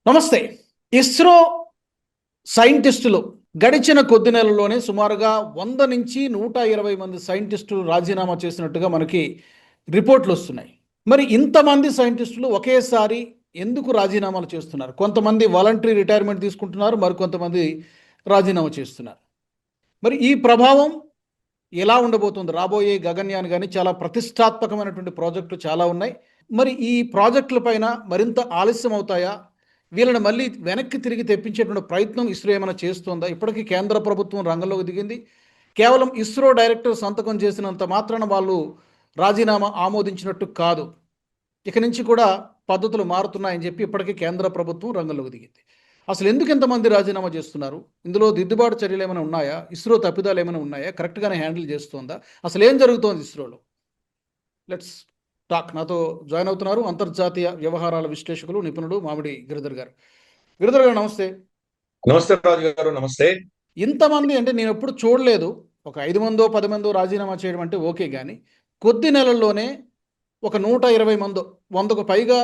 నమస్తే. ఇస్రో సైంటిస్టులు గడిచిన కొద్ది నెలల్లోనే సుమారుగా 100 నుంచి 120 మంది సైంటిస్టులు రాజీనామా చేసినట్టుగా మనకి రిపోర్ట్లు వస్తున్నాయి. మరి ఇంతమంది సైంటిస్టులు ఒకేసారి ఎందుకు రాజీనామాలు చేస్తున్నారు? కొంతమంది వాలంటరీ రిటైర్మెంట్ తీసుకుంటున్నారు, మరికొంతమంది రాజీనామా చేస్తున్నారు. మరి ఈ ప్రభావం ఎలా ఉండబోతుంది? రాబోయే గగన్యాన్ కానీ చాలా ప్రతిష్టాత్మకమైనటువంటి ప్రాజెక్టులు చాలా ఉన్నాయి. మరి ఈ ప్రాజెక్టుల పైన మరింత ఆలస్యం అవుతాయా? వీళ్ళని మళ్ళీ వెనక్కి తిరిగి తెప్పించేటువంటి ప్రయత్నం ఇస్రో ఏమైనా చేస్తుందా? ఇప్పటికీ కేంద్ర ప్రభుత్వం రంగంలోకి దిగింది. కేవలం ఇస్రో డైరెక్టర్ సంతకం చేసినంత మాత్రాన వాళ్ళు రాజీనామా ఆమోదించినట్టు కాదు. ఇక నుంచి కూడా పద్ధతులు మారుతున్నాయని చెప్పి ఇప్పటికీ కేంద్ర ప్రభుత్వం రంగంలోకి దిగింది. అసలు ఎందుకు ఇంతమంది రాజీనామా చేస్తున్నారు? ఇందులో దిద్దుబాటు చర్యలు ఏమైనా ఉన్నాయా? ఇస్రో తప్పిదాలు ఏమైనా ఉన్నాయా? కరెక్ట్గానే హ్యాండిల్ చేస్తుందా? అసలు ఏం జరుగుతోంది ఇస్రోలో? Let's talk. నాతో జాయిన్ అవుతున్నారు అంతర్జాతీయ వ్యవహారాల విశ్లేషకులు, నిపుణుడు మామిడి గిరిధర్ గారు. గిరిధర్ గారు నమస్తే. నమస్తే రాజు గారు. నమస్తే. ఇంతమంది అంటే నేను ఎప్పుడు చూడలేదు. ఒక 5 మందో 10 మందో రాజీనామా చేయడం అంటే ఓకే, కానీ కొద్ది నెలల్లోనే ఒక 120 మందో 100కు పైగా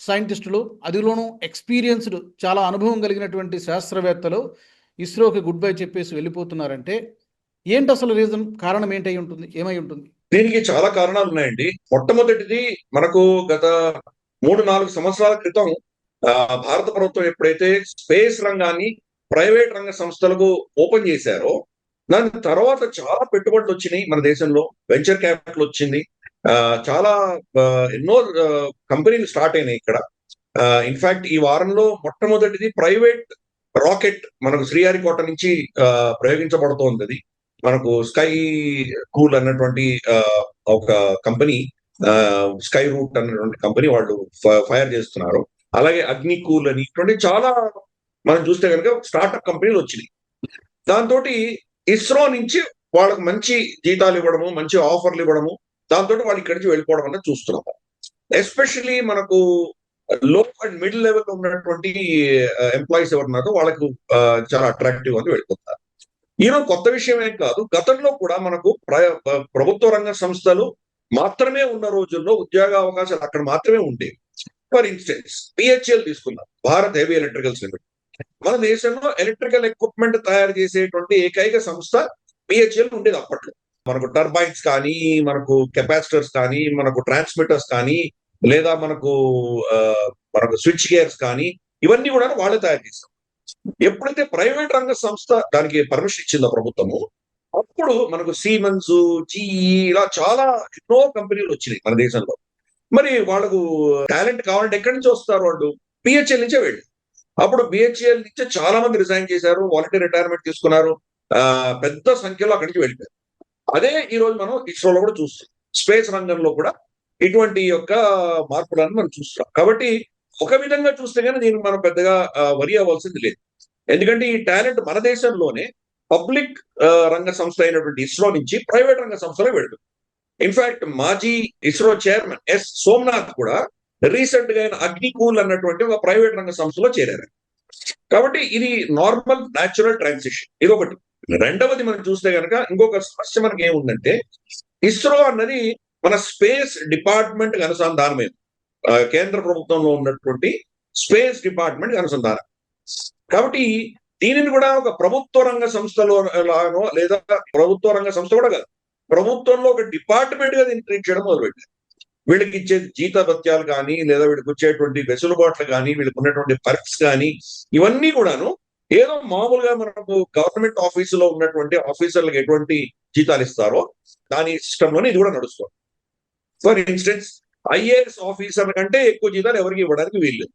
సైంటిస్టులు, అదిలోనూ ఎక్స్పీరియన్స్డ్ చాలా అనుభవం కలిగినటువంటి శాస్త్రవేత్తలు ఇస్రోకి గుడ్ బై చెప్పేసి వెళ్ళిపోతున్నారంటే ఏంటి అసలు రీజన్? కారణం ఏంటై ఉంటుంది? ఏమై ఉంటుంది? దీనికి చాలా కారణాలు ఉన్నాయండి. మొట్టమొదటిది, మనకు గత 3-4 సంవత్సరాల క్రితం భారత ప్రభుత్వం ఎప్పుడైతే స్పేస్ రంగాన్ని ప్రైవేట్ రంగ సంస్థలకు ఓపెన్ చేశారో, దాని తర్వాత చాలా పెట్టుబడులు వచ్చినాయి మన దేశంలో. వెంచర్ క్యాపిటల్ వచ్చింది. చాలా ఎన్నో కంపెనీలు స్టార్ట్ అయినాయి ఇక్కడ. ఇన్ఫాక్ట్ ఈ వారంలో మొట్టమొదటిది ప్రైవేట్ రాకెట్ మనకు శ్రీహరికోట నుంచి ప్రయోగించబడుతోంది. అది మనకు స్కై కూల్ అన్నటువంటి ఒక కంపెనీ, స్కై రూట్ అన్నటువంటి కంపెనీ వాళ్ళు ఫైర్ చేస్తున్నారు. అలాగే అగ్ని కూల్ అని ఇటువంటి చాలా మనం చూస్తే కనుక స్టార్ట్అప్ కంపెనీలు వచ్చినాయి. దాంతో ఇస్రో నుంచి వాళ్ళకి మంచి జీతాలు ఇవ్వడము, మంచి ఆఫర్లు ఇవ్వడము, దాంతో వాళ్ళు ఇక్కడి నుంచి వెళ్ళిపోవడం అన్నది చూస్తున్నాము. ఎస్పెషల్లీ మనకు లో అండ్ మిడిల్ లెవెల్ ఉన్నటువంటి ఎంప్లాయీస్ ఎవరున్నారో వాళ్ళకు చాలా అట్రాక్టివ్ అని వెళ్ళిపోతారు. ఈరోజు కొత్త విషయం ఏం కాదు. గతంలో కూడా మనకు ప్రభుత్వ రంగ సంస్థలు మాత్రమే ఉన్న రోజుల్లో ఉద్యోగ అవకాశాలు అక్కడ మాత్రమే ఉండేవి. ఫర్ ఇన్స్టెన్స్ బిహెచ్ఎల్ తీసుకున్నాం, భారత్ హెవీ ఎలక్ట్రికల్స్ లిమిటెడ్. మన దేశంలో ఎలక్ట్రికల్ ఎక్విప్మెంట్ తయారు చేసేటువంటి ఏకైక సంస్థ బిహెచ్ఎల్ ఉండేది అప్పట్లో. మనకు టర్బైన్స్ కానీ, మనకు కెపాసిటర్స్ కానీ, మనకు ట్రాన్స్మిటర్స్ కానీ, లేదా మనకు స్విచ్ గేర్స్ కానీ, ఇవన్నీ కూడా వాళ్ళే తయారు చేశారు. ఎప్పుడైతే ప్రైవేట్ రంగ సంస్థ దానికి పర్మిషన్ ఇచ్చిందో ప్రభుత్వము, అప్పుడు మనకు సీమెన్స్, జీఈ ఇలా చాలా ఎన్నో కంపెనీలు వచ్చినాయి మన దేశంలో. మరి వాళ్ళకు టాలెంట్ కావాలంటే ఎక్కడి నుంచి వస్తారు? వాళ్ళు బిహెచ్ఎల్ నుంచే వెళ్ళి. అప్పుడు బిహెచ్ఎల్ నుంచి చాలా మంది రిజైన్ చేశారు, వాలంటీర్ రిటైర్మెంట్ తీసుకున్నారు. పెద్ద సంఖ్యలో అక్కడి నుంచి వెళ్ళిపోయారు. అదే ఈ రోజు మనం ఇస్రోలో కూడా చూస్తున్నాం. స్పేస్ రంగంలో కూడా ఇటువంటి యొక్క మార్పులను మనం చూస్తున్నాం. కాబట్టి ఒక విధంగా చూస్తే కానీ దీనికి మనం పెద్దగా వరి అవ్వాల్సింది లేదు. ఎందుకంటే ఈ టాలెంట్ మన దేశంలోనే పబ్లిక్ రంగ సంస్థ అయినటువంటి ఇస్రో నుంచి ప్రైవేట్ రంగ సంస్థలో వెళ్తుంది. ఇన్ఫాక్ట్ మాజీ ఇస్రో చైర్మన్ ఎస్ సోమనాథ్ కూడా రీసెంట్ గా ఆయన అగ్నికూల్ అన్నటువంటి ఒక ప్రైవేట్ రంగ సంస్థలో చేరారు. కాబట్టి ఇది నార్మల్ న్యాచురల్ ట్రాన్సిషన్. ఇది ఒకటి. రెండవది మనం చూస్తే కనుక ఇంకొక సమస్య మనకి ఏముందంటే, ఇస్రో అన్నది మన స్పేస్ డిపార్ట్మెంట్ అనుసంధానమైంది. కేంద్ర ప్రభుత్వంలో ఉన్నటువంటి స్పేస్ డిపార్ట్మెంట్ అనుసంధానం. కాబట్టి దీనిని కూడా ఒక ప్రభుత్వ రంగ సంస్థలో లానో, లేదా ప్రభుత్వ రంగ సంస్థ కూడా కాదు, ప్రభుత్వంలో ఒక డిపార్ట్మెంట్ గా దీన్ని ట్రీట్ చేయడం మొదలుపెట్టారు. వీళ్ళకి ఇచ్చే జీతభత్యాలు కానీ, లేదా వీళ్ళకి వచ్చేటువంటి వెసులుబాట్లు కానీ, వీళ్ళకి ఉన్నటువంటి పర్క్స్ కానీ, ఇవన్నీ కూడాను ఏదో మామూలుగా మనకు గవర్నమెంట్ ఆఫీసులో ఉన్నటువంటి ఆఫీసర్లకు ఎటువంటి జీతాలు ఇస్తారో దాని సిస్టంలోనే ఇది కూడా నడుస్తుంది. ఫర్ ఇన్స్టెన్స్ ఐఏఎస్ ఆఫీసర్ కంటే ఎక్కువ జీతాలు ఎవరికి ఇవ్వడానికి వీళ్ళు.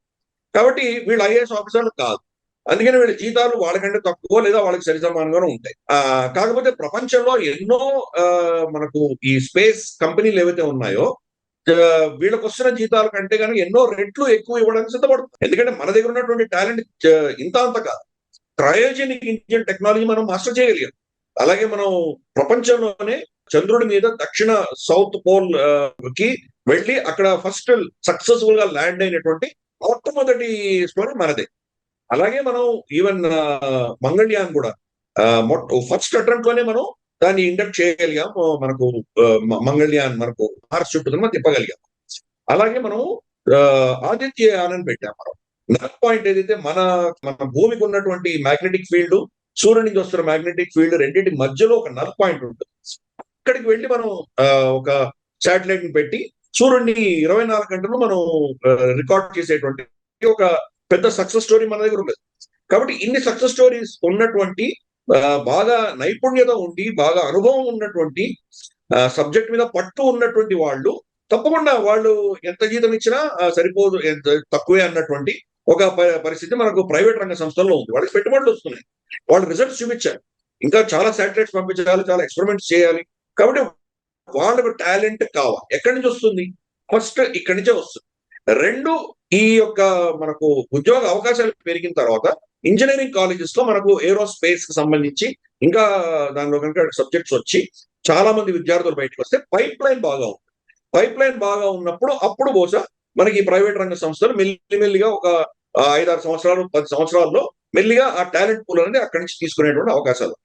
కాబట్టి వీళ్ళు ఐఏఎస్ ఆఫీసర్లు కాదు. అందుకని వీళ్ళ జీతాలు వాళ్ళకంటే తక్కువ లేదా వాళ్ళకి సరి సమానంగానే ఉంటాయి. కాకపోతే ప్రపంచంలో ఎన్నో మనకు ఈ స్పేస్ కంపెనీలు ఏవైతే ఉన్నాయో వీళ్ళకి వస్తున్న జీతాల కంటే కనుక ఎన్నో రెట్లు ఎక్కువ ఇవ్వడానికి సిద్ధపడుతుంది. ఎందుకంటే మన దగ్గర ఉన్నటువంటి టాలెంట్ ఇంత అంత కాదు. క్రయోజెనిక్ ఇంజిన్ టెక్నాలజీ మనం మాస్టర్ చేయగలిగాం. అలాగే మనం ప్రపంచంలోనే చంద్రుడి మీద దక్షిణ సౌత్ పోల్ కి వెళ్ళి అక్కడ ఫస్ట్ సక్సెస్ఫుల్ గా ల్యాండ్ అయినటువంటి మొట్టమొదటి స్టోరీ మనదే. అలాగే మనం ఈవెన్ మంగళయాన్ కూడా ఫస్ట్ అటెంప్ట్ లోనే మనం దాన్ని ఇండక్ట్ చేయగలిగాం. మనకు మంగళయాన్ మనకు మార్స్ చుట్టూ మనం తిప్పగలిగాం. అలాగే మనం ఆదిత్యయాన్ పెట్టాం మనం. నల్ పాయింట్ ఏదైతే మన మన భూమికి ఉన్నటువంటి మ్యాగ్నెటిక్ ఫీల్డ్, సూర్యుడి నుంచి వస్తున్న మ్యాగ్నెటిక్ ఫీల్డ్ రెండింటి మధ్యలో ఒక నల్ పాయింట్ ఉంటుంది. అక్కడికి వెళ్ళి మనం ఒక శాటిలైట్ ని పెట్టి సూర్యుడిని 24 గంటలు మనం రికార్డ్ చేసేటువంటి ఒక పెద్ద సక్సెస్ స్టోరీ మన దగ్గర ఉండదు. కాబట్టి ఇన్ని సక్సెస్ స్టోరీస్ ఉన్నటువంటి బాగా నైపుణ్యత ఉండి బాగా అనుభవం ఉన్నటువంటి సబ్జెక్ట్ మీద పట్టు ఉన్నటువంటి వాళ్ళు తప్పకుండా వాళ్ళు ఎంత జీతం ఇచ్చినా సరిపోదు, తక్కువే అన్నటువంటి ఒక పరిస్థితి మనకు ప్రైవేట్ రంగ సంస్థల్లో ఉంది. వాళ్ళకి పెట్టుబడులు వస్తున్నాయి, వాళ్ళు రిజల్ట్స్ చూపించారు, ఇంకా చాలా శాటిలైట్స్ పంపించాలి, చాలా ఎక్స్పెరిమెంట్స్ చేయాలి. కాబట్టి వాళ్ళకు టాలెంట్ కావాలి. ఎక్కడి నుంచి వస్తుంది? ఫస్ట్ ఇక్కడి నుంచే వస్తుంది. రెండు, ఈ యొక్క మనకు ఉద్యోగ అవకాశాలు పెరిగిన తర్వాత ఇంజనీరింగ్ కాలేజెస్ లో మనకు ఏరోస్పేస్ కి సంబంధించి ఇంకా దానిలో కనుక సబ్జెక్ట్స్ వచ్చి చాలా మంది విద్యార్థులు బయటకు వస్తే పైప్ లైన్ బాగా ఉంటుంది. పైప్ లైన్ బాగా ఉన్నప్పుడు అప్పుడు బహుశా మనకి ప్రైవేట్ రంగ సంస్థలు మెల్లిమెల్లిగా ఒక 5-6 సంవత్సరాలు 10 సంవత్సరాల్లో మెల్లిగా ఆ టాలెంట్ పూల్ అనేది అక్కడి నుంచి తీసుకునేటువంటి అవకాశాలు.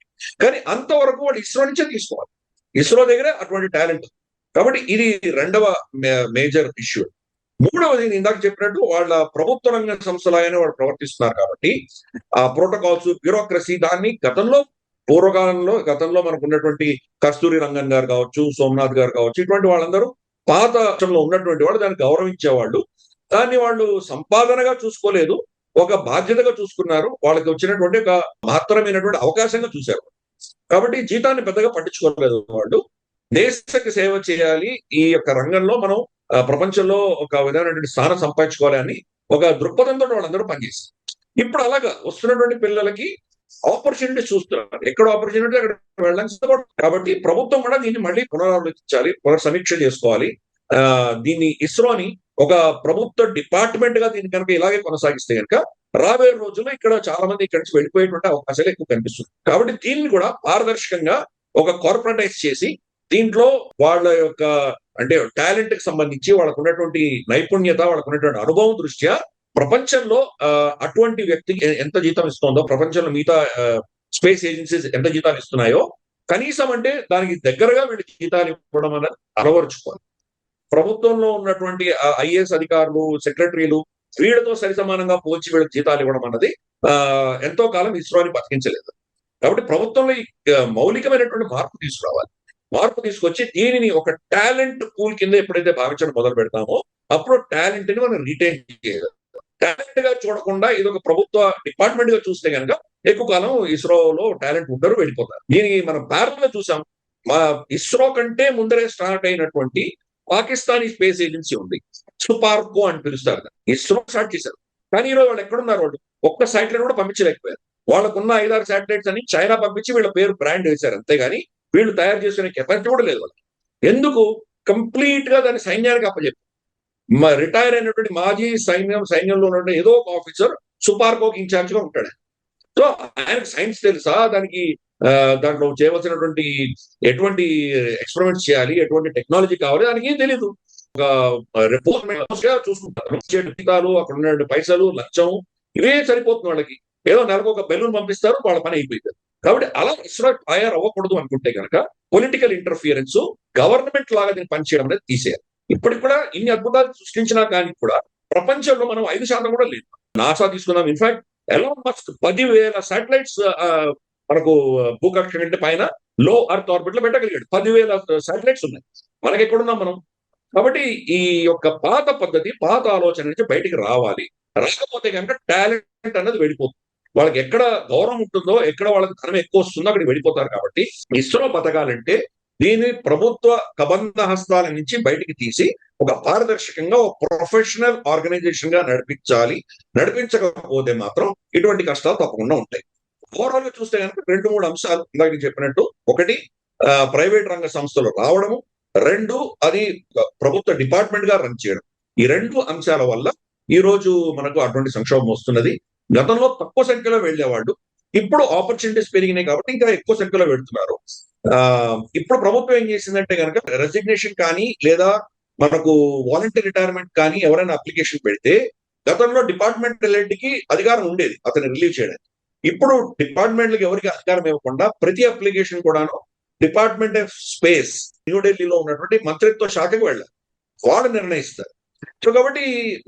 కానీ అంతవరకు వాళ్ళు ఇస్రో నుంచే తీసుకోవాలి. ఇస్రో దగ్గరే అటువంటి టాలెంట్. కాబట్టి ఇది రెండవ మేజర్ ఇష్యూ. మూడవది నేను ఇందాక చెప్పినట్టు వాళ్ళ ప్రభుత్వ రంగ సంస్థలాగానే వాళ్ళు ప్రవర్తిస్తున్నారు కాబట్టి ఆ ప్రోటోకాల్స్, బ్యూరోక్రసీ దాన్ని గతంలో మనకు ఉన్నటువంటి కస్తూరి రంగన్ గారు కావచ్చు, సోమనాథ్ గారు కావచ్చు, ఇటువంటి వాళ్ళందరూ పాత ఉన్నటువంటి వాళ్ళు దాన్ని గౌరవించేవాళ్ళు. దాన్ని వాళ్ళు సంపాదనగా చూసుకోలేదు, ఒక బాధ్యతగా చూసుకున్నారు. వాళ్ళకి వచ్చినటువంటి ఒక మహత్తరమైనటువంటి అవకాశంగా చూశారు. కాబట్టి జీతాన్ని పెద్దగా పట్టించుకోలేదు వాళ్ళు. దేశకి సేవ చేయాలి, ఈ యొక్క రంగంలో మనం ప్రపంచంలో ఒక విధమైనటువంటి స్థానం సంపాదించుకోవాలి అని ఒక దృక్పథంతో వాళ్ళందరూ పనిచేస్తారు. ఇప్పుడు అలాగా వస్తున్నటువంటి పిల్లలకి ఆపర్చునిటీ చూస్తున్నారు. ఎక్కడ ఆపర్చునిటీ అక్కడ వెళ్ళడానికి. కాబట్టి ప్రభుత్వం కూడా దీన్ని మళ్ళీ పునరాలోచించాలి, పునర్సమీక్ష చేసుకోవాలి. దీన్ని ఇస్రోని ఒక ప్రభుత్వ డిపార్ట్మెంట్ గా దీన్ని కనుక ఇలాగే కొనసాగిస్తే కనుక రాబోయే రోజుల్లో ఇక్కడ చాలా మంది ఇక్కడి నుంచి వెళ్ళిపోయేటువంటి అవకాశాలు ఎక్కువ కనిపిస్తుంది. కాబట్టి దీన్ని కూడా పారదర్శకంగా ఒక కార్పొరేటైజ్ చేసి దీంట్లో వాళ్ళ యొక్క అంటే టాలెంట్ కి సంబంధించి వాళ్ళకు ఉన్నటువంటి నైపుణ్యత, వాళ్ళకు ఉన్నటువంటి అనుభవం దృష్ట్యా ప్రపంచంలో అటువంటి వ్యక్తికి ఎంత జీతం ఇస్తుందో, ప్రపంచంలో మిగతా స్పేస్ ఏజెన్సీస్ ఎంత జీతాలు ఇస్తున్నాయో కనీసం అంటే దానికి దగ్గరగా వీళ్ళకి జీతాలు ఇవ్వడం అనేది అలవరుచుకోవాలి. ప్రభుత్వంలో ఉన్నటువంటి ఐఏఎస్ అధికారులు, సెక్రటరీలు వీళ్ళతో సరిసమానంగా పోల్చి వీళ్ళకి జీతాలు ఇవ్వడం అన్నది ఎంతో కాలం ఇస్రోని బతికించలేదు. కాబట్టి ప్రభుత్వంలో ఈ మౌలికమైనటువంటి మార్పు తీసుకురావాలి. మార్పు తీసుకొచ్చి దీనిని ఒక టాలెంట్ పూల్ కింద ఎప్పుడైతే భావించడం మొదలు పెడతామో అప్పుడు టాలెంట్ ని మనం రిటైన్ చేయాలి. టాలెంట్ గా చూడకుండా ఇది ఒక ప్రభుత్వ డిపార్ట్మెంట్ గా చూస్తే కనుక ఎక్కువ కాలం ఇస్రోలో టాలెంట్ ఉండరు, వెళ్ళిపోతారు. దీనికి మనం ప్యారల్ గా చూసాం. మా ఇస్రో కంటే ముందరే స్టార్ట్ అయినటువంటి పాకిస్తానీ స్పేస్ ఏజెన్సీ ఉంది, సుపార్కో అని పిలుస్తారు. ఇస్రో స్టార్ట్ చేశారు. కానీ ఈరోజు వాళ్ళు ఎక్కడున్నారు? వాళ్ళు ఒక్క శాటిలైట్ కూడా పంపించలేకపోయారు. వాళ్ళకున్న 5-6 శాటిలైట్స్ అని చైనా పంపించి వీళ్ళ పేరు బ్రాండ్ వేశారు. అంతేగాని వీళ్ళు తయారు చేసుకునే కెపాసిటీ కూడా లేదు వాళ్ళకి. ఎందుకు? కంప్లీట్ గా దాన్ని సైన్యానికి అప్పచెప్పారు. రిటైర్ అయినటువంటి మాజీ సైన్యంలో ఉన్నటువంటి ఏదో ఒక ఆఫీసర్ సుపార్కోకి ఇన్ఛార్జ్ గా ఉంటాడు. సో ఆయనకు సైన్స్ తెలుసా, దాంట్లో చేయవలసినటువంటి ఎటువంటి ఎక్స్పెరిమెంట్స్ చేయాలి, ఎటువంటి టెక్నాలజీ కావాలి, దానికి ఏం తెలీదు. ఒక రిపోర్ట్ చూసుకుంటారు, జీతాలు, అక్కడ ఉన్న పైసలు, లంచం, ఇవే సరిపోతుంది వాళ్ళకి. ఏదో నెలకు ఒక బెలూన్ పంపిస్తారు, వాళ్ళ పని అయిపోయింది. కాబట్టి అలా ఇస్రో తయారు అవ్వకూడదు అనుకుంటే కనుక పొలిటికల్ ఇంటర్ఫియరెన్స్, గవర్నమెంట్ లాగా దీన్ని పనిచేయడం అనేది తీసేయాలి. ఇప్పటికి కూడా ఇన్ని అద్భుతాలు సృష్టించినా కానీ కూడా ప్రపంచంలో మనం 5% కూడా లేదు. నాసా తీసుకుందాం. ఇన్ఫాక్ట్ ఎలాన్ మస్క్ 10,000 శాటిలైట్స్ మనకు భూకక్ష కంటే పైన లో అర్త్ ఆర్బిట్ లో పెట్టగలిగాడు. 10,000 శాటిలైట్స్ ఉన్నాయి. మనకి ఎక్కడున్నాం మనం? కాబట్టి ఈ యొక్క పాత పద్ధతి, పాత ఆలోచన నుంచి బయటికి రావాలి. రాకపోతే కనుక టాలెంట్ అన్నది వెళ్ళిపోతుంది. వాళ్ళకి ఎక్కడ గౌరవం ఉంటుందో, ఎక్కడ వాళ్ళకి ధనం ఎక్కువ వస్తుందో అక్కడికి వెళ్ళిపోతారు. కాబట్టి ఇస్రో బతకాలంటే దీన్ని ప్రభుత్వ కబంధ హస్తాల నుంచి బయటికి తీసి ఒక పారదర్శకంగా ఒక ప్రొఫెషనల్ ఆర్గనైజేషన్ గా నడిపించాలి. నడిపించకపోతే మాత్రం ఇటువంటి కష్టాలు తప్పకుండా ఉంటాయి. ఓవరాల్ గా చూస్తే కనుక 2-3 అంశాలు ఇందాక నేను చెప్పినట్టు, ఒకటి ప్రైవేట్ రంగ సంస్థలు రావడము, 2 అది ప్రభుత్వ డిపార్ట్మెంట్ గా రన్ చేయడం. ఈ 2 అంశాల వల్ల ఈ రోజు మనకు అటువంటి సంక్షోభం వస్తున్నది. గతంలో తక్కువ సంఖ్యలో వెళ్లేవాళ్ళు, ఇప్పుడు ఆపర్చునిటీస్ పెరిగినాయి కాబట్టి ఇంకా ఎక్కువ సంఖ్యలో వెళ్తున్నారు. ఇప్పుడు ప్రభుత్వం ఏం చేసిందంటే కనుక రెసిగ్నేషన్ కానీ లేదా మనకు వాలంటీర్ రిటైర్మెంట్ కానీ ఎవరైనా అప్లికేషన్ పెడితే గతంలో డిపార్ట్మెంట్ కి అధికారం ఉండేది అతన్ని రిలీవ్ చేయడానికి. ఇప్పుడు డిపార్ట్మెంట్లకు ఎవరికి అధికారం ఇవ్వకుండా ప్రతి అప్లికేషన్ కూడాను డిపార్ట్మెంట్ ఆఫ్ స్పేస్ న్యూఢిల్లీలో ఉన్నటువంటి మంత్రిత్వ శాఖకు వెళ్ళాలి. వాళ్ళు నిర్ణయిస్తారు. సో కాబట్టి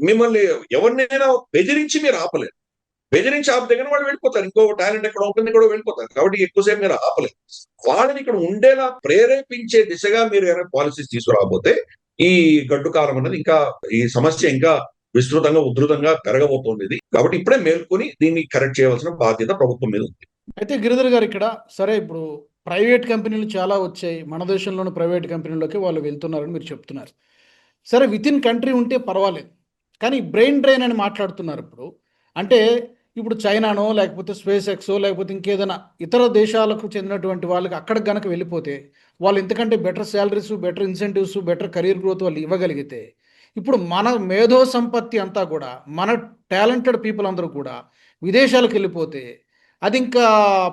మిమ్మల్ని ఎవరినైనా బెదిరించి మీరు ఆపలేరు. బెదిరించి ఆపితే కానీ వాళ్ళు వెళ్ళిపోతారు. ఇంకో టాలెంట్ ఎక్కడ ఉంటుంది కూడా వెళ్ళిపోతారు. కాబట్టి ఎక్కువసేపు మీరు ఆపలేరు. వాళ్ళని ఇక్కడ ఉండేలా ప్రేరేపించే దిశగా మీరు ఏమైనా పాలసీస్ తీసుకురాకపోతే ఈ గడ్డు కాలం అనేది ఇంకా, ఈ సమస్య ఇంకా విస్తృతంగా ఉధృతంగా పెరగబోతోంది ఇది. కాబట్టి ఇప్పుడే మేల్కొని దీన్ని కరెక్ట్ చేయవలసిన బాధ్యత ప్రభుత్వం మీద ఉంది. అయితే గిరిధర్ గారు ఇక్కడ సరే ఇప్పుడు ప్రైవేట్ కంపెనీలు చాలా వచ్చాయి, మన దేశంలోని ప్రైవేట్ కంపెనీలోకి వాళ్ళు వెళ్తున్నారని మీరు చెప్తున్నారు. సరే విత్ ఇన్ కంట్రీ ఉంటే పర్వాలేదు, కానీ బ్రెయిన్ డ్రైన్ అని మాట్లాడుతున్నారు ఇప్పుడు. అంటే ఇప్పుడు చైనానో లేకపోతే స్పేస్ ఎక్సో లేకపోతే ఇంకేదైనా ఇతర దేశాలకు చెందినటువంటి వాళ్ళకి అక్కడికి గనక వెళ్ళిపోతే వాళ్ళు ఎంతకంటే better salaries, better incentives, better career growth వాళ్ళు ఇవ్వగలిగితే, ఇప్పుడు మన మేధో సంపత్తి అంతా కూడా, మన టాలెంటెడ్ పీపుల్ అందరూ కూడా విదేశాలకు వెళ్ళిపోతే అది ఇంకా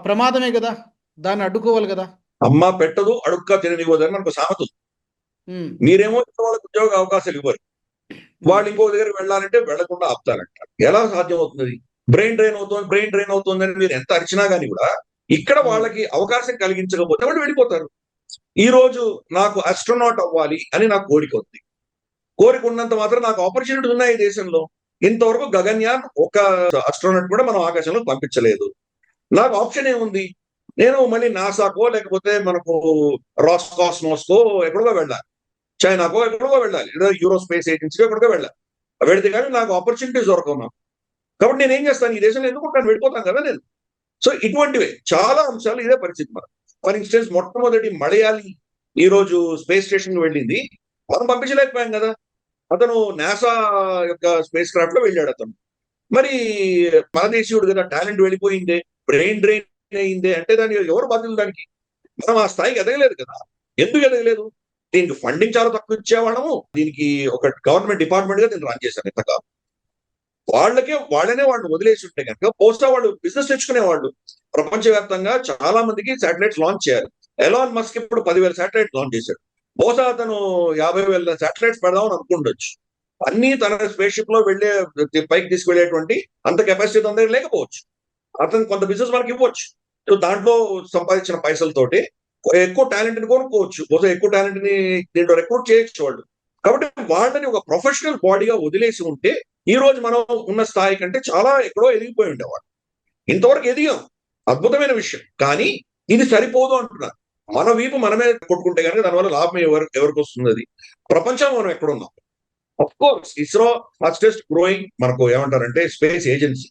ప్రమాదమే కదా, దాన్ని అడ్డుకోవాలి కదా. అమ్మ పెట్టదు అడుక్క తిననివ్వదని మనకు సామెత ఉంది. ఉమ్, మీరేమో వాళ్ళకి ఉద్యోగ అవకాశాలు ఇవ్వరు, వాళ్ళు ఇంకో దగ్గరికి వెళ్ళాలంటే వెళ్లకుండా ఆపుతారంట. ఎలా సాధ్యం అవుతుంది? బ్రెయిన్ డ్రైన్ అవుతుంది అని మీరు ఎంత అరిచినా గానీ కూడా ఇక్కడ వాళ్ళకి అవకాశం కలిగించకపోతే వాళ్ళు వెళ్ళిపోతారు. ఈ రోజు నాకు ఆస్ట్రోనాట్ అవ్వాలి అని నాకు కోరిక ఉంది. కోరిక ఉన్నంత మాత్రం నాకు ఆపర్చునిటీస్ ఉన్నాయి ఈ దేశంలో. ఇంతవరకు గగన్యాన్ ఒక ఆస్ట్రోనాట్ కూడా మనం ఆకాశంలో పంపించలేదు. నాకు ఆప్షన్ ఏముంది? నేను మళ్ళీ నాసాకో లేకపోతే మనకు రాస్కాస్మోస్కో ఎక్కడికో వెళ్ళాలి, చైనాకో ఎక్కడికో వెళ్ళాలి, లేదా యూరో స్పేస్ ఏజెన్సీకో ఎక్కడికో వెళ్ళాలి. వెళితే కానీ నాకు ఆపర్చునిటీస్ దొరకవు నాకు. కాబట్టి నేను ఏం చేస్తాను? ఈ దేశంలో ఎందుకు ఉంటాను? వెళ్ళిపోతాను కదా నేను. సో ఇటువంటివే చాలా అంశాలు ఇదే పరిస్థితి. మనం ఫర్ ఇన్స్టెన్స్ మొట్టమొదటి మలయాళి ఈ రోజు స్పేస్ స్టేషన్ వెళ్ళింది, మనం పంపించలేకపోయాం కదా. అతను నాసా యొక్క స్పేస్ క్రాఫ్ట్ లో వెళ్ళాడు అతను. మరి మన దేశీయుడు కదా, టాలెంట్ వెళ్ళిపోయిందే, బ్రెయిన్ డ్రైన్ అయిందే అంటే దానికి ఎవరు బాధ్యులు? దానికి మనం ఆ స్థాయికి ఎదగలేదు కదా. ఎందుకు ఎదగలేదు? దీనికి ఫండింగ్ చాలా తక్కువ ఇచ్చేవాళ్ళము. దీనికి ఒక గవర్నమెంట్ డిపార్ట్మెంట్ గా దీన్ని రన్ చేశాను ఇంతకాలం. వాళ్ళనే వాళ్ళు వదిలేసి ఉంటే కనుక బహుశా వాళ్ళు బిజినెస్ తెచ్చుకునేవాళ్ళు. ప్రపంచవ్యాప్తంగా చాలా మందికి శాటిలైట్స్ లాంచ్ చేయాలి. ఎలాన్ మస్క్ ఇప్పుడు 10,000 శాటిలైట్స్ లాంచ్ చేశాడు. బహుశా అతను 50,000 శాటిలైట్స్ పెడదామని అనుకుండొచ్చు. అన్ని తన స్పేస్ షిప్ లో వెళ్లే పైకి తీసుకెళ్లేటువంటి అంత కెపాసిటీ తన దగ్గర లేకపోవచ్చు. అతను కొంత బిజినెస్ మనకి ఇవ్వచ్చు. సో దాంట్లో సంపాదించిన పైసలతోటి ఎక్కువ టాలెంట్ ని కొనుక్కోవచ్చు. బహుశా ఎక్కువ టాలెంట్ ని దీంట్లో రిక్రూట్ చేయొచ్చు వాళ్ళు. కాబట్టి వాళ్ళని ఒక ప్రొఫెషనల్ బాడీగా వదిలేసి ఉంటే ఈ రోజు మనం ఉన్న స్థాయి కంటే చాలా ఎక్కడో ఎదిగిపోయి ఉండేవాడు. ఇంతవరకు ఎదిగాం, అద్భుతమైన విషయం. కానీ ఇది సరిపోదు అంటున్నారు. మన వీపు మనమే కొట్టుకుంటే కనుక దానివల్ల లాభం ఎవరికి వస్తుంది? అది ప్రపంచం మనం ఎక్కడున్నాం. Of course ISRO fastest growing మనకు ఏమంటారంటే స్పేస్ ఏజెన్సీ.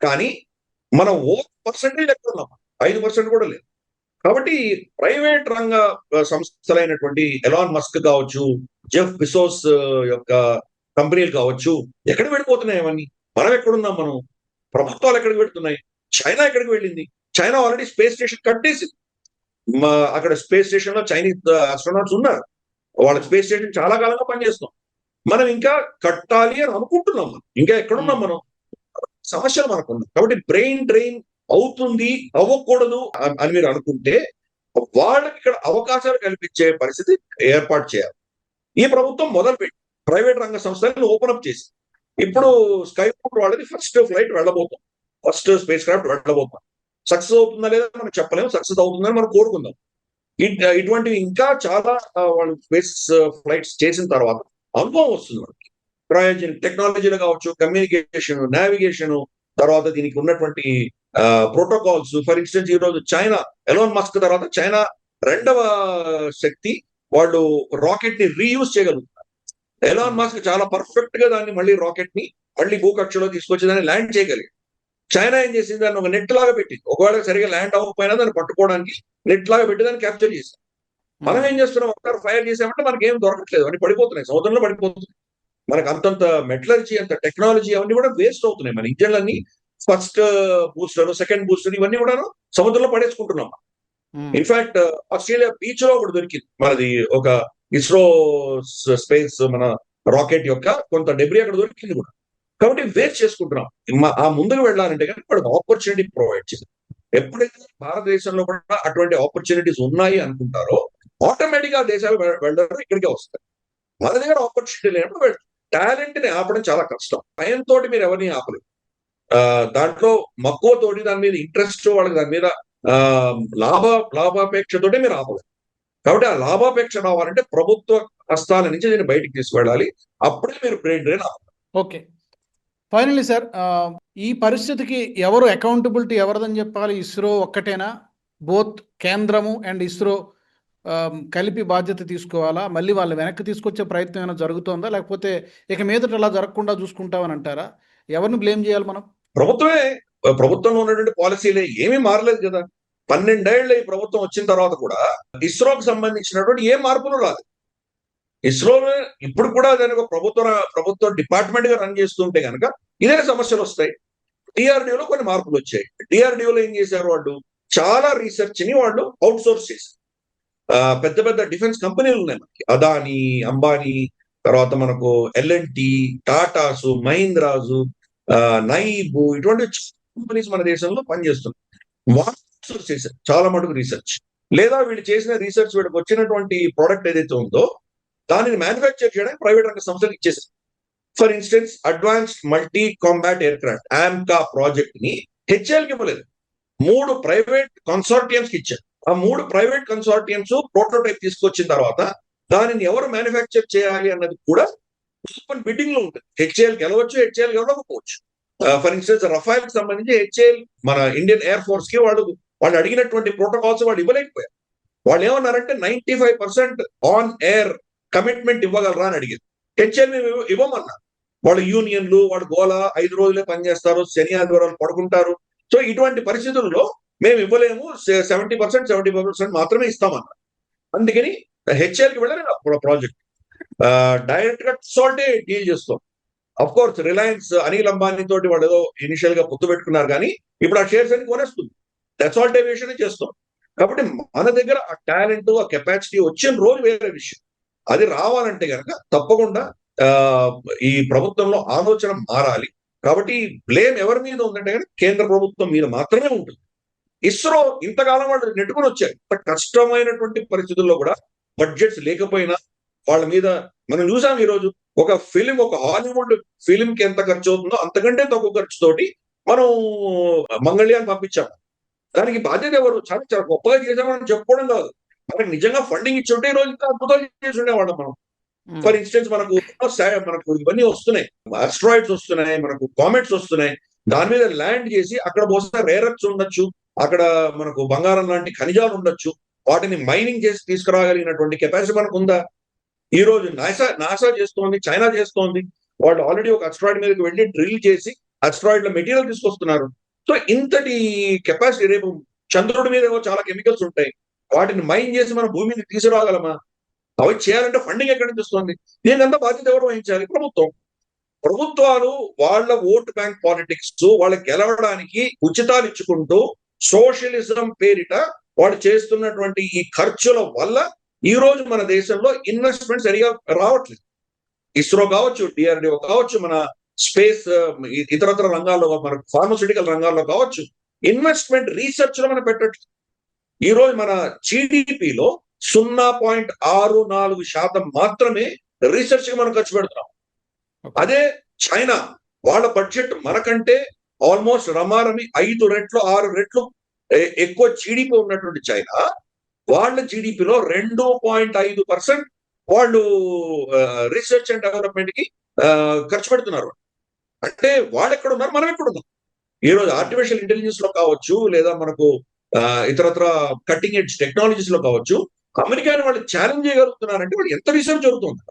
కానీ మనం 1% ఎక్కడున్నాం? 5% కూడా లేదు. కాబట్టి ప్రైవేట్ రంగ సంస్థలైనటువంటి ఎలాన్ మస్క్ కావచ్చు, జెఫ్ బిజోస్ యొక్క కంపెనీలు కావచ్చు, ఎక్కడికి వెళ్ళిపోతున్నాయి అవన్నీ? మనం ఎక్కడున్నాం? మనం ప్రభుత్వాలు ఎక్కడికి వెళ్తున్నాయి? చైనా ఎక్కడికి వెళ్ళింది? చైనా ఆల్రెడీ స్పేస్ స్టేషన్ కట్టేసింది. అక్కడ స్పేస్ స్టేషన్ లో చైనీస్ ఆస్ట్రోనాట్స్ ఉన్నారు. వాళ్ళ స్పేస్ స్టేషన్ చాలా కాలంగా పనిచేస్తున్నాం. మనం ఇంకా కట్టాలి అని అనుకుంటున్నాం. మనం ఇంకా ఎక్కడున్నాం? మనం సమస్యలు మనకు ఉన్నాయి. కాబట్టి బ్రెయిన్ డ్రైన్ అవుతుంది, అవ్వకూడదు అని మీరు అనుకుంటే వాళ్ళకి ఇక్కడ అవకాశాలు కల్పించే పరిస్థితి ఏర్పాటు చేయాలి. ఈ ప్రభుత్వం మొదలుపెట్టి ప్రైవేట్ రంగ సంస్థలను ఓపెన్ అప్ చేసి ఇప్పుడు స్కై రూట్ వాళ్ళది ఫస్ట్ ఫ్లైట్ వెళ్ళబోతాం, ఫస్ట్ స్పేస్ క్రాఫ్ట్ వెళ్ళబోతాం. సక్సెస్ అవుతుందా లేదా మనం చెప్పలేము, సక్సెస్ అవుతుందని మనం కోరుకుందాం. ఇటువంటివి ఇంకా చాలా వాళ్ళు స్పేస్ ఫ్లైట్స్ చేసిన తర్వాత అనుభవం వస్తుంది వాళ్ళకి. క్రయోజెనిక్ టెక్నాలజీలు కావచ్చు, కమ్యూనికేషన్, నావిగేషన్, తర్వాత దీనికి ఉన్నటువంటి ప్రోటోకాల్స్. ఫర్ ఇన్స్టెన్స్ ఈ రోజు చైనా, ఎలాన్ మస్క్ తర్వాత చైనా రెండవ శక్తి, వాళ్ళు రాకెట్ ని రీయూజ్ చేయగలుగుతారు. ఎలాన్ మస్క్ చాలా పర్ఫెక్ట్ గా దాన్ని మళ్ళీ రాకెట్ ని మళ్ళీ భూకక్షలో తీసుకొచ్చి దాన్ని ల్యాండ్ చేయగలిగారు. చైనా ఏం చేసింది? దాన్ని ఒక నెట్ లాగా పెట్టింది. ఒకవేళ సరిగా ల్యాండ్ అవ్వకపోయినా దాన్ని పట్టుకోవడానికి నెట్ లాగా పెట్టి దాన్ని క్యాప్చర్ చేశారు. మనం ఏం చేస్తున్నాం? ఒకసారి ఫైర్ చేసామంటే మనకి ఏం దొరకట్లేదు, అన్ని పడిపోతున్నాయి, సముద్రంలో పడిపోతున్నాయి. మనకు అంతంత మెటలర్జీ, అంత టెక్నాలజీ అవన్నీ కూడా వేస్ట్ అవుతున్నాయి. మన ఇంజన్లన్నీ ఫస్ట్ బూస్టర్, సెకండ్ బూస్టర్ ఇవన్నీ కూడా సముద్రంలో పడేసుకుంటున్నాం. ఇన్ఫాక్ట్ ఆస్ట్రేలియా బీచ్ లో ఒకటి దొరికింది మనది, ఒక ఇస్రో స్పేస్ మన రాకెట్ యొక్క కొంత డెబ్రీ అక్కడ దొరికింది కూడా. కాబట్టి వేస్ట్ చేసుకుంటున్నాం. ఆ ముందుకు వెళ్ళాలంటే కానీ వాడు ఆపర్చునిటీ ప్రొవైడ్ చేయాలి. ఎప్పుడైతే భారతదేశంలో కూడా అటువంటి ఆపర్చునిటీస్ ఉన్నాయి అనుకుంటారో ఆటోమేటిక్ గా దేశాలు వెళ్ళడం ఇక్కడికే వస్తాయి. మన దగ్గర ఆపర్చునిటీ లేనప్పుడు టాలెంట్ ని ఆపడం చాలా కష్టం. భయంతో మీరు ఎవరిని ఆపలేదు. దాంట్లో మక్కువతోటి, దాని మీద ఇంట్రెస్ట్, వాళ్ళకి దాని మీద లాభాపేక్షతోటే మీరు ఆపలేదు. కాబట్టి ఆ లాభాపేక్ష రావాలంటే ప్రభుత్వ హస్తాల నుంచి దీన్ని బయటికి తీసుకువెళ్ళాలి. అప్పుడే మీరు brain drain okay. Finally sir, ఈ పరిస్థితికి ఎవరు అకౌంటబిలిటీ ఎవరిదని చెప్పాలి? ఇస్రో ఒక్కటేనా? బోత్ కేంద్రము అండ్ ఇస్రో కలిపి బాధ్యత తీసుకోవాలా? మళ్ళీ వాళ్ళు వెనక్కి తీసుకొచ్చే ప్రయత్నం ఏమైనా జరుగుతోందా? లేకపోతే ఇక మీదట అలా జరగకుండా చూసుకుంటామని అంటారా? ఎవరిని బ్లేమ్ చేయాలి మనం? ప్రభుత్వమే. ప్రభుత్వంలో ఉన్నటువంటి పాలసీలే ఏమీ మారలేదు కదా. 12 ఏళ్ళు ఈ ప్రభుత్వం వచ్చిన తర్వాత కూడా ఇస్రోకి సంబంధించినటువంటి ఏ మార్పులు రాలేదు. ఇస్రో ఇప్పుడు కూడా దానికి ఒక ప్రభుత్వ డిపార్ట్మెంట్ గా రన్ చేస్తుంటే కనుక ఇదే సమస్యలు వస్తాయి. డిఆర్డిఓలో కొన్ని మార్పులు వచ్చాయి. డిఆర్డిఓలో ఏం చేశారు వాళ్ళు? చాలా రీసెర్చ్ ని వాళ్ళు అవుట్ సోర్స్ చేశారు. పెద్ద పెద్ద డిఫెన్స్ కంపెనీలు ఉన్నాయి మనకి. అదానీ, అంబానీ, తర్వాత మనకు ఎల్ఎన్టీ, టాటాసు, మహీంద్రాజు, నైబు, ఇటువంటి కంపెనీస్ మన దేశంలో పనిచేస్తున్నాయి. వాళ్ళు outsource చేశారు చాలా మటుకు రీసెర్చ్. లేదా వీళ్ళు చేసిన రీసెర్చ్ వీళ్ళకి వచ్చినటువంటి ప్రోడక్ట్ ఏదైతే ఉందో దానిని మ్యానుఫ్యాక్చర్ చేయడానికి ప్రైవేట్ రంగ సంస్థలు ఇచ్చేసారు. For instance advanced multi combat aircraft AMCA project ని హెచ్ఏఎల్కి ఇవ్వలేదు. 3 ప్రైవేట్ కన్సార్టియమ్స్ కి ఇచ్చారు. ఆ 3 ప్రైవేట్ కన్సార్టియమ్స్ ప్రోటోటైప్ తీసుకొచ్చిన తర్వాత దానిని ఎవరు మ్యానుఫ్యాక్చర్ చేయాలి అన్నది కూడా ఓపెన్ బిడ్డింగ్ లో ఉంటుంది. హెచ్ఏఎల్ గెలవచ్చు, హెచ్ఏఎల్ గెలవకపోవచ్చు. ఫర్ ఇన్స్టెన్స్ రఫైల్ కి సంబంధించి హెచ్ఏఎల్ మన ఇండియన్ ఎయిర్ ఫోర్స్ కి వాళ్ళు అడిగినటువంటి ప్రోటోకాల్స్ వాళ్ళు ఇవ్వలేకపోయారు. వాళ్ళు ఏమన్నారంటే 95% ఆన్ ఎయిర్ కమిట్మెంట్ ఇవ్వగలరా అని అడిగారు. హెచ్ఏఎల్ మేము ఇవ్వమన్నారు. వాళ్ళు యూనియన్లు, వాళ్ళు గోల 5 రోజులే పనిచేస్తారు, శని ఆదివారాలు పడుకుంటారు. సో ఇటువంటి పరిస్థితుల్లో మేము ఇవ్వలేము, 70% మాత్రమే ఇస్తామన్నారు. అందుకని హెచ్ఏఎల్కి వెళ్ళలేదు ప్రాజెక్ట్. డైరెక్ట్ గా సాల్టే డీల్ చేస్తాం. Of course Reliance Anil Ambani తోటి వాళ్ళు ఏదో ఇనిషియల్ గా పొత్తు పెట్టుకున్నారు, కానీ ఇప్పుడు ఆ షేర్స్ అన్ని కొనేస్తుంది. డెసాల్ట్ ఏవియేషన్ చేస్తాం. కాబట్టి మన దగ్గర ఆ టాలెంట్, ఆ కెపాసిటీ వచ్చిన రోజు వేరే విషయం. అది రావాలంటే కనుక తప్పకుండా ఈ ప్రభుత్వంలో ఆలోచన మారాలి. కాబట్టి బ్లేమ్ ఎవరి మీద ఉందంటే కనుక కేంద్ర ప్రభుత్వం మీద మాత్రమే ఉంటుంది. ఇస్రో ఇంతకాలం వాళ్ళు నెట్టుకుని వచ్చారు. ఇంత కష్టమైనటువంటి పరిస్థితుల్లో కూడా బడ్జెట్స్ లేకపోయినా వాళ్ళ మీద మనం చూసాం. ఈ రోజు ఒక హాలీవుడ్ ఫిలిం కి ఎంత ఖర్చు అవుతుందో అంతకంటే తక్కువ ఖర్చుతోటి మనం మంగళ్యాన్ పంపించాము. దానికి బాధ్యత ఎవరు? చాలా చాలా గొప్పగా చేసామని చెప్పుకోవడం కాదు, మనకి నిజంగా ఫండింగ్ ఇచ్చి ఉంటే ఈ రోజు ఇంకా అద్భుతాలు చేసి ఉండేవాళ్ళం మనం. ఫర్ ఇన్స్టెన్స్ మనకు ఇవన్నీ వస్తున్నాయి, ఆస్ట్రాయిడ్స్ వస్తున్నాయి, మనకు కామెట్స్ వస్తున్నాయి. దాని మీద ల్యాండ్ చేసి అక్కడ బహుశా రేర్ ఎర్త్స్ ఉండొచ్చు, అక్కడ మనకు బంగారం లాంటి ఖనిజాలు ఉండొచ్చు. వాటిని మైనింగ్ చేసి తీసుకురాగలిగినటువంటి కెపాసిటీ మనకు ఉందా? ఈ రోజు నాసా చేస్తోంది, చైనా చేస్తోంది. వాళ్ళు ఆల్రెడీ ఒక అస్ట్రాయిడ్ మీదకి వెళ్ళి డ్రిల్ చేసి అస్ట్రాయిడ్ లో మెటీరియల్ తీసుకొస్తున్నారు. సో ఇంతటి కెపాసిటీ, రేపు చంద్రుడి మీద ఏవో చాలా కెమికల్స్ ఉంటాయి, వాటిని మైన్ చేసి మన భూమి మీద తీసుకురాగలమా? అవి చేయాలంటే ఫండింగ్ ఎక్కడి నుంచి వస్తుంది? దీనికంతా బాధ్యత ఎవరు వహించాలి? ప్రభుత్వం. ప్రభుత్వాలు వాళ్ళ ఓట్ బ్యాంక్ పాలిటిక్స్, వాళ్ళకి గెలవడానికి ఉచితాలు ఇచ్చుకుంటూ సోషలిజం పేరిట వాళ్ళు చేస్తున్నటువంటి ఈ ఖర్చుల వల్ల ఈ రోజు మన దేశంలో ఇన్వెస్ట్మెంట్ సరిగా రావట్లేదు. ఇస్రో కావచ్చు, డిఆర్డిఓ కావచ్చు, మన స్పేస్ ఇతరత్ర రంగాల్లో, మన ఫార్మస్యూటికల్ రంగాల్లో కావచ్చు, ఇన్వెస్ట్మెంట్ రీసెర్చ్ లో మనం పెట్టట్లేదు. ఈ రోజు మన జీడిపిలో 0.64% మాత్రమే రీసెర్చ్ కి మనం ఖర్చు పెడుతున్నాం. అదే చైనా, వాళ్ళ బడ్జెట్ మనకంటే ఆల్మోస్ట్ రమారమి 5 రెట్లు 6 రెట్లు ఎక్కువ జీడిపి ఉన్నటువంటి చైనా, వాళ్ళ జీడిపిలో 2.5% వాళ్ళు రీసెర్చ్ అండ్ డెవలప్మెంట్ కి ఖర్చు పెడుతున్నారు. అంటే వాళ్ళు ఎక్కడ ఉన్నారు, మనం ఎక్కడ ఉన్నాం? ఈ రోజు ఆర్టిఫిషియల్ ఇంటెలిజెన్స్ లో కావచ్చు, లేదా మనకు ఇతరత్ర కట్టింగ్ ఎడ్జ్ టెక్నాలజీస్ లో కావచ్చు, అమెరికాని వాళ్ళు ఛాలెంజ్ చేయగలుగుతున్నారంటే వాళ్ళు ఎంత రీసెర్చ్ జరుగుతుంది.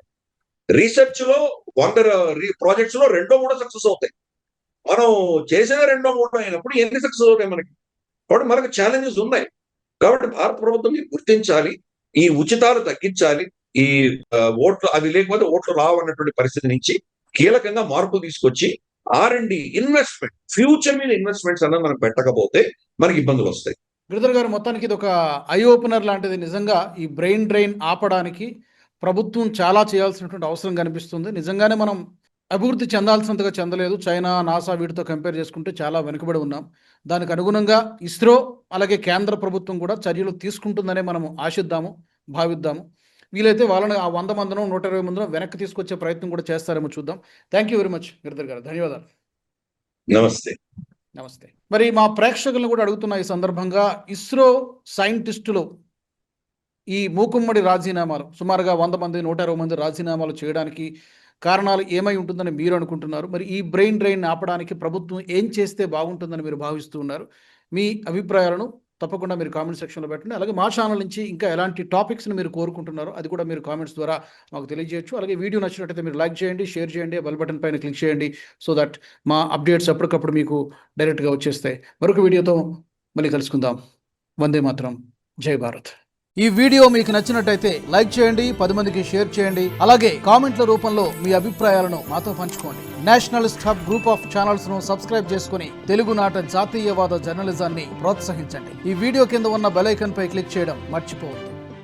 రీసెర్చ్ లో 100 ప్రాజెక్ట్స్ లో 2-3 సక్సెస్ అవుతాయి. మనం చేసేదే 2-3 అయినప్పుడు ఎన్ని సక్సెస్ అవుతాయి మనకి? కాబట్టి మనకు ఛాలెంజెస్ ఉన్నాయి. కాబట్టి భారత ప్రభుత్వం గుర్తించాలి, ఈ ఉచితాలు తగ్గించాలి, ఈ ఓట్లు అవి లేకపోతే ఓట్లు రావన్నటువంటి పరిస్థితి నుంచి కీలకంగా మార్పులు తీసుకొచ్చి R&D ఇన్వెస్ట్మెంట్, ఫ్యూచర్ మీద ఇన్వెస్ట్మెంట్స్ అన్నది మనం పెట్టకపోతే మనకి ఇబ్బందులు వస్తాయి. గిరిధర్ గారు, మొత్తానికి ఇది ఒక ఐ ఓపెనర్ లాంటిది. నిజంగా ఈ బ్రెయిన్ డ్రైన్ ఆపడానికి ప్రభుత్వం చాలా చేయాల్సినటువంటి అవసరం కనిపిస్తుంది. నిజంగానే మనం అభివృద్ధి చెందాల్సినంతగా చెందలేదు. చైనా, నాసా వీటితో కంపేర్ చేసుకుంటే చాలా వెనుకబడి ఉన్నాం. దానికి అనుగుణంగా ఇస్రో అలాగే కేంద్ర ప్రభుత్వం కూడా చర్యలు తీసుకుంటుందనే మనం ఆశిద్దాము, భావిద్దాము. వీలైతే వాళ్ళని ఆ 100 మందినో 120 మందినో వెనక్కి తీసుకొచ్చే ప్రయత్నం కూడా చేస్తారేమో చూద్దాం. Thank you very much Giridhar గారు, ధన్యవాదాలు. నమస్తే. నమస్తే. మరి మా ప్రేక్షకులను కూడా అడుగుతున్న ఈ సందర్భంగా, ఇస్రో సైంటిస్టులు ఈ మూకుమ్మడి రాజీనామాలు సుమారుగా 100 మంది 120 మంది రాజీనామాలు చేయడానికి కారణాలు ఏమై ఉంటుందని మీరు అనుకుంటున్నారు? మరి ఈ బ్రెయిన్ డ్రైన్ ఆపడానికి ప్రభుత్వం ఏం చేస్తే బాగుంటుందని మీరు భావిస్తూ ఉన్నారు? మీ అభిప్రాయాలను తప్పకుండా మీరు కామెంట్ సెక్షన్లో పెట్టండి. అలాగే మా ఛానల్ నుంచి ఇంకా ఎలాంటి టాపిక్స్ని మీరు కోరుకుంటున్నారో అది కూడా మీరు కామెంట్స్ ద్వారా మాకు తెలియజేయచ్చు. అలాగే వీడియో నచ్చినట్టయితే మీరు లైక్ చేయండి, షేర్ చేయండి, బెల్ బటన్ పైన క్లిక్ చేయండి. సో దట్ మా అప్డేట్స్ ఎప్పటికప్పుడు మీకు డైరెక్ట్గా వచ్చేస్తాయి. మరొక వీడియోతో మళ్ళీ కలుసుకుందాం. వందే మాత్రం, జై భారత్. ఈ వీడియో మీకు నచ్చినట్టయితే లైక్ చేయండి, 10 మందికి షేర్ చేయండి. అలాగే కామెంట్ల రూపంలో మీ అభిప్రాయాలను మాతో పంచుకోండి. Nationalist hub group of channels ను సబ్స్క్రైబ్ చేసుకుని తెలుగునాట జాతీయవాద జర్నలిజాన్ని ప్రోత్సహించండి. ఈ వీడియో కింద ఉన్న బెల్ ఐకాన్ పై క్లిక్ చేయడం మర్చిపోవద్దు.